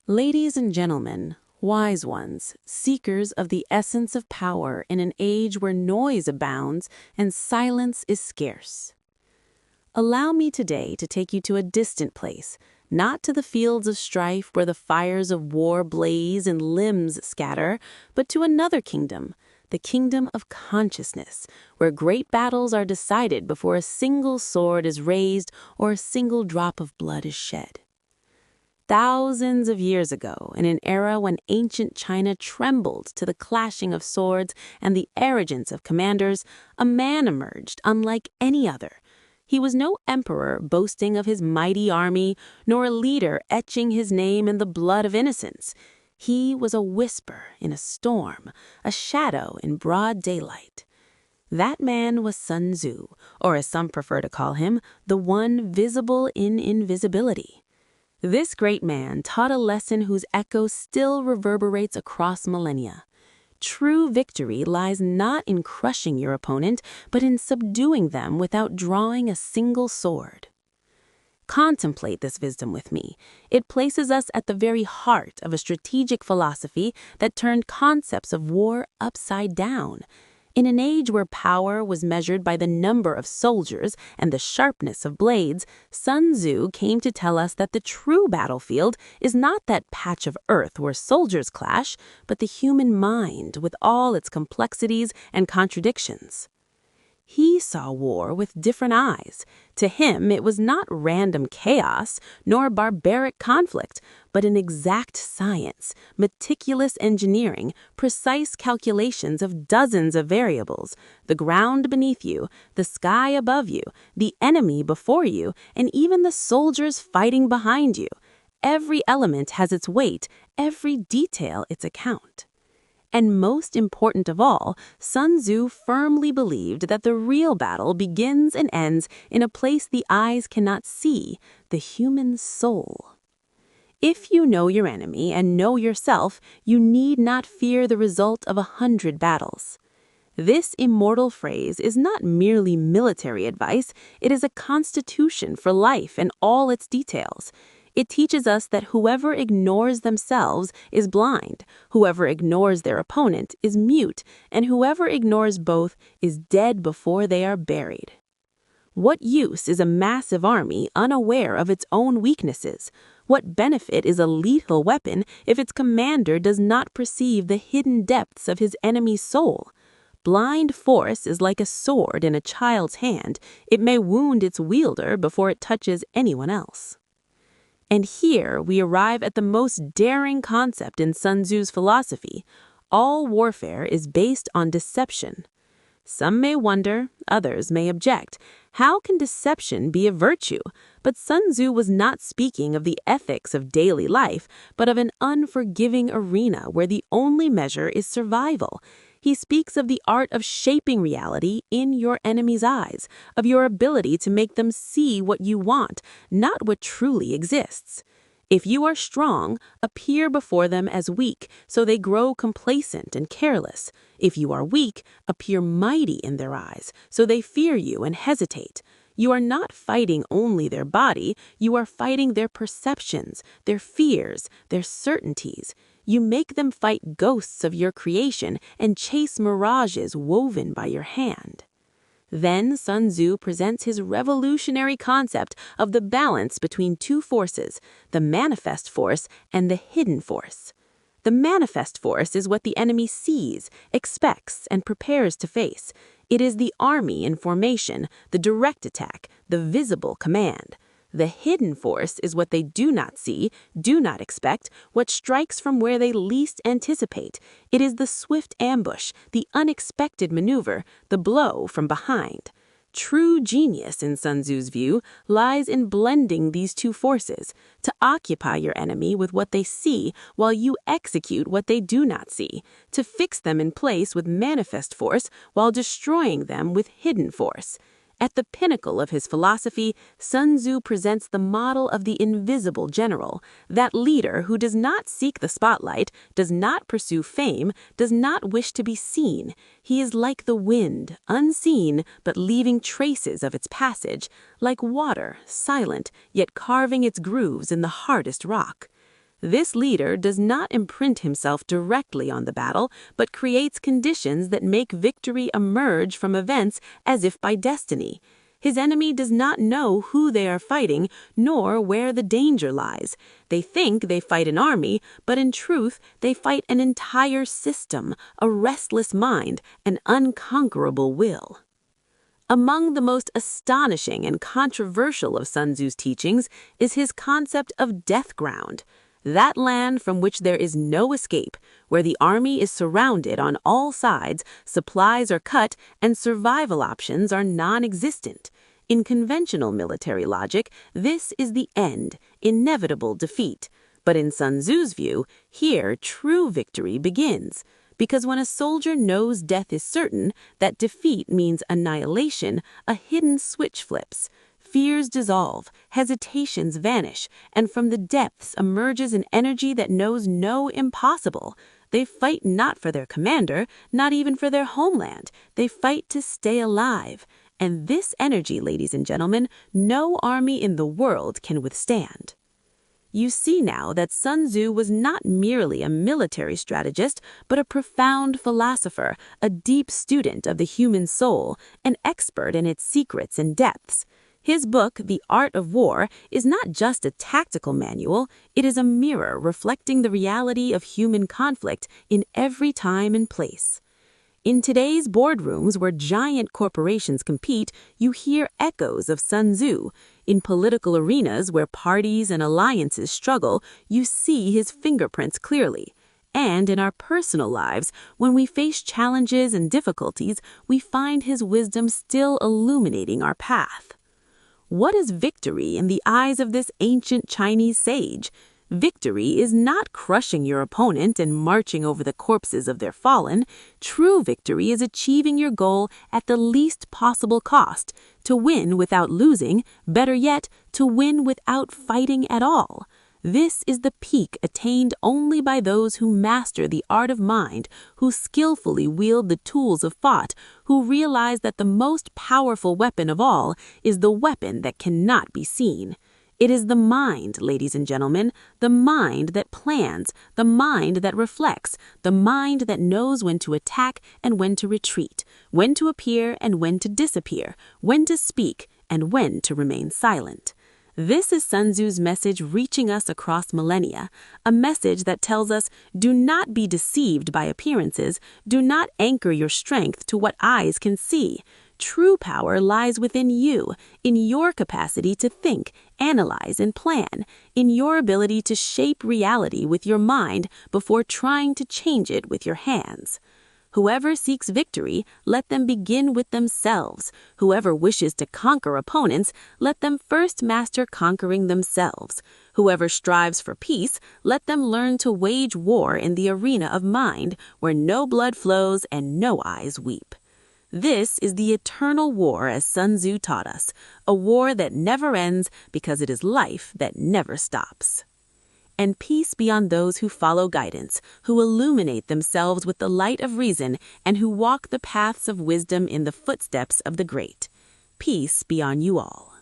Ladies and gentlemen, wise ones, seekers of the essence of power in an age where noise abounds and silence is scarce. Allow me today to take you to a distant place, not to the fields of strife where the fires of war blaze and limbs scatter, but to another kingdom, the kingdom of consciousness, where great battles are decided before a single sword is raised or a single drop of blood is shed. Thousands of years ago, in an era when ancient China trembled to the clashing of swords and the arrogance of commanders, a man emerged unlike any other. He was no emperor boasting of his mighty army, nor a leader etching his name in the blood of innocents. He was a whisper in a storm, a shadow in broad daylight. That man was Sun Tzu, or as some prefer to call him, the one visible in invisibility. This great man taught a lesson whose echo still reverberates across millennia. True victory lies not in crushing your opponent, but in subduing them without drawing a single sword. Contemplate this wisdom with me. It places us at the very heart of a strategic philosophy that turned concepts of war upside down. In an age where power was measured by the number of soldiers and the sharpness of blades, Sun Tzu came to tell us that the true battlefield is not that patch of earth where soldiers clash, but the human mind with all its complexities and contradictions. He saw war with different eyes. To him, it was not random chaos, nor barbaric conflict, but an exact science, meticulous engineering, precise calculations of dozens of variables, the ground beneath you, the sky above you, the enemy before you, and even the soldiers fighting behind you. Every element has its weight, every detail its account. And most important of all, Sun Tzu firmly believed that the real battle begins and ends in a place the eyes cannot see, the human soul. If you know your enemy and know yourself, you need not fear the result of 100 battles. This immortal phrase is not merely military advice, it is a constitution for life and all its details. It teaches us that whoever ignores themselves is blind, whoever ignores their opponent is mute, and whoever ignores both is dead before they are buried. What use is a massive army unaware of its own weaknesses? What benefit is a lethal weapon if its commander does not perceive the hidden depths of his enemy's soul? Blind force is like a sword in a child's hand. It may wound its wielder before it touches anyone else. And here we arrive at the most daring concept in Sun Tzu's philosophy. All warfare is based on deception. Some may wonder, others may object. How can deception be a virtue? But Sun Tzu was not speaking of the ethics of daily life, but of an unforgiving arena where the only measure is survival. He speaks of the art of shaping reality in your enemy's eyes, of your ability to make them see what you want, not what truly exists. If you are strong, appear before them as weak, so they grow complacent and careless. If you are weak, appear mighty in their eyes, so they fear you and hesitate. You are not fighting only their body, you are fighting their perceptions, their fears, their certainties. You make them fight ghosts of your creation and chase mirages woven by your hand. Then Sun Tzu presents his revolutionary concept of the balance between two forces, the manifest force and the hidden force. The manifest force is what the enemy sees, expects, and prepares to face. It is the army in formation, the direct attack, the visible command. The hidden force is what they do not see, do not expect, what strikes from where they least anticipate. It is the swift ambush, the unexpected maneuver, the blow from behind. True genius, in Sun Tzu's view, lies in blending these two forces, to occupy your enemy with what they see while you execute what they do not see, to fix them in place with manifest force while destroying them with hidden force. At the pinnacle of his philosophy, Sun Tzu presents the model of the invisible general, that leader who does not seek the spotlight, does not pursue fame, does not wish to be seen. He is like the wind, unseen, but leaving traces of its passage, like water, silent, yet carving its grooves in the hardest rock. This leader does not imprint himself directly on the battle, but creates conditions that make victory emerge from events as if by destiny. His enemy does not know who they are fighting, nor where the danger lies. They think they fight an army, but in truth they fight an entire system, a restless mind, an unconquerable will. Among the most astonishing and controversial of Sun Tzu's teachings is his concept of death ground, that land from which there is no escape, where the army is surrounded on all sides, supplies are cut, and survival options are non-existent. In conventional military logic, this is the end, inevitable defeat. But in Sun Tzu's view, here true victory begins. Because when a soldier knows death is certain, that defeat means annihilation, a hidden switch flips. Fears dissolve, hesitations vanish, and from the depths emerges an energy that knows no impossible. They fight not for their commander, not even for their homeland. They fight to stay alive. And this energy, ladies and gentlemen, no army in the world can withstand. You see now that Sun Tzu was not merely a military strategist, but a profound philosopher, a deep student of the human soul, an expert in its secrets and depths. His book, The Art of War, is not just a tactical manual, it is a mirror reflecting the reality of human conflict in every time and place. In today's boardrooms where giant corporations compete, you hear echoes of Sun Tzu. In political arenas where parties and alliances struggle, you see his fingerprints clearly. And in our personal lives, when we face challenges and difficulties, we find his wisdom still illuminating our path. What is victory in the eyes of this ancient Chinese sage? Victory is not crushing your opponent and marching over the corpses of their fallen. True victory is achieving your goal at the least possible cost, to win without losing, better yet, to win without fighting at all. This is the peak attained only by those who master the art of mind, who skillfully wield the tools of thought, who realize that the most powerful weapon of all is the weapon that cannot be seen. It is the mind, ladies and gentlemen, the mind that plans, the mind that reflects, the mind that knows when to attack and when to retreat, when to appear and when to disappear, when to speak and when to remain silent. This is Sun Tzu's message reaching us across millennia, a message that tells us, do not be deceived by appearances, do not anchor your strength to what eyes can see. True power lies within you, in your capacity to think, analyze, and plan, in your ability to shape reality with your mind before trying to change it with your hands. Whoever seeks victory, let them begin with themselves. Whoever wishes to conquer opponents, let them first master conquering themselves. Whoever strives for peace, let them learn to wage war in the arena of mind, where no blood flows and no eyes weep. This is the eternal war as Sun Tzu taught us, a war that never ends because it is life that never stops. And peace be on those who follow guidance, who illuminate themselves with the light of reason, and who walk the paths of wisdom in the footsteps of the great. Peace be on you all.